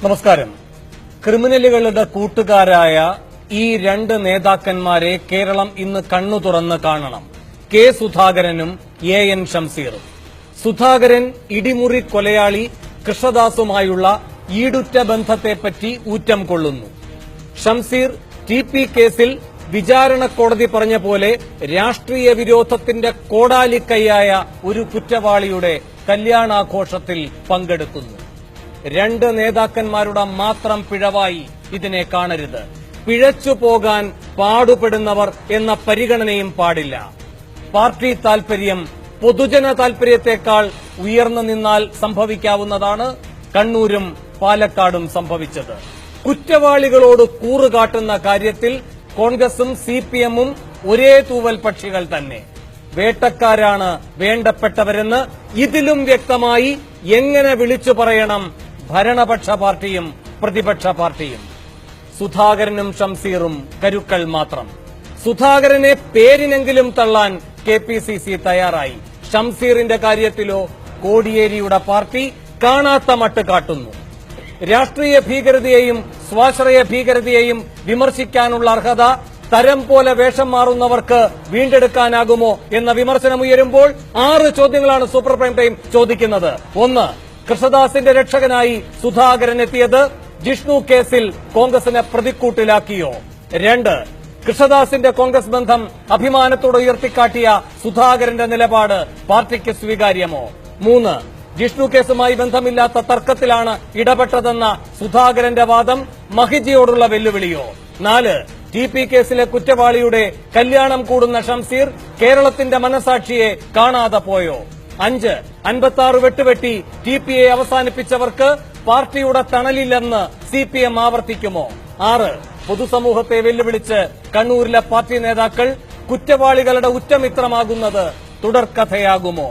നമസ്കാരം. ക്രിമിനലുകളുടെ കൂട്ടുകാരായ ഈ രണ്ട് നേതാക്കന്മാരെ കേരളം ഇന്ന് കണ്ണു തുറന്ന് കാണണം. കെ സുധാകരനും എൻ ഷംസീറും. സുധാകരൻ ഇടിമുറി കൊലയാളി കൃഷ്ണദാസുമായുള്ള ഈടുറ്റ ബന്ധത്തെപ്പറ്റി ഊറ്റം കൊള്ളുന്നു. ഷംസീർ ടി കേസിൽ വിചാരണ കോടതി പറഞ്ഞ പോലെ രാഷ്ട്രീയ വിരോധത്തിന്റെ കോടാലിക്കൈയായ ഒരു കുറ്റവാളിയുടെ കല്യാണാഘോഷത്തിൽ പങ്കെടുക്കുന്നു. രണ്ട് നേതാക്കന്മാരുടെ മാത്രം പിഴവായി ഇതിനെ കാണരുത്. പിഴച്ചു പോകാൻ പാടുപെടുന്നവർ എന്ന പരിഗണനയും പാടില്ല. പാർട്ടി താൽപര്യം പൊതുജന താൽപര്യത്തെക്കാൾ ഉയർന്നു നിന്നാൽ സംഭവിക്കാവുന്നതാണ് കണ്ണൂരും പാലക്കാടും സംഭവിച്ചത്. കുറ്റവാളികളോട് കൂറുകാട്ടുന്ന കാര്യത്തിൽ കോൺഗ്രസും സിപിഎമ്മും ഒരേ തൂവൽ പക്ഷികൾ തന്നെ. വേട്ടക്കാരാണ് വേണ്ടപ്പെട്ടവരെന്ന് ഇതിലും വ്യക്തമായി എങ്ങനെ വിളിച്ചു പറയണം ഭരണപക്ഷ പാർട്ടിയും പ്രതിപക്ഷ പാർട്ടിയും. സുധാകരനും ഷംസീറും കരുക്കൾ മാത്രം. സുധാകരനെ പേരിനെങ്കിലും തള്ളാൻ കെപിസിസി തയ്യാറായി. ഷംസീറിന്റെ കാര്യത്തിലോ കോടിയേരിയുടെ പാർട്ടി കാണാത്ത മട്ട് കാട്ടുന്നു. രാഷ്ട്രീയ ഭീകരതയെയും സ്വാശ്രയ ഭീകരതയെയും വിമർശിക്കാനുള്ള അർഹത തരം പോലെ വേഷം മാറുന്നവർക്ക് വീണ്ടെടുക്കാനാകുമോ എന്ന വിമർശനമുയരുമ്പോൾ 6 ചോദ്യങ്ങളാണ് സൂപ്പർ പ്രൈം ടൈം ചോദിക്കുന്നത്. 1. കൃഷ്ണദാസിന്റെ രക്ഷകനായി സുധാകരൻ എത്തിയത് ജിഷ്ണു കേസിൽ കോൺഗ്രസിനെ പ്രതിക്കൂട്ടിലാക്കിയോ? 2. കൃഷ്ണദാസിന്റെ കോൺഗ്രസ് ബന്ധം അഭിമാനത്തോടെ ഉയർത്തിക്കാട്ടിയ സുധാകരന്റെ നിലപാട് പാർട്ടിക്ക് സ്വീകാര്യമോ? 3. ജിഷ്ണു കേസുമായി ബന്ധമില്ലാത്ത തർക്കത്തിലാണ് ഇടപെട്ടതെന്ന സുധാകരന്റെ വാദം മഹിജിയോടുള്ള വെല്ലുവിളിയോ? 4. ടി കേസിലെ കുറ്റവാളിയുടെ കല്യാണം കൂടുന്ന ഷംസീർ കേരളത്തിന്റെ മനസാക്ഷിയെ കാണാതെ പോയോ? 5. 56 വെട്ടുവെട്ടി ടിപിയെ അവസാനിപ്പിച്ചവർക്ക് പാർട്ടിയുടെ തണലില്ലെന്ന് സിപിഎം ആവർത്തിക്കുമോ? 6. പൊതുസമൂഹത്തെ വെല്ലുവിളിച്ച് കണ്ണൂരിലെ പാർട്ടി നേതാക്കൾ കുറ്റവാളികളുടെ ഉറ്റമിത്രമാകുന്നത് തുടർക്കഥയാകുമോ?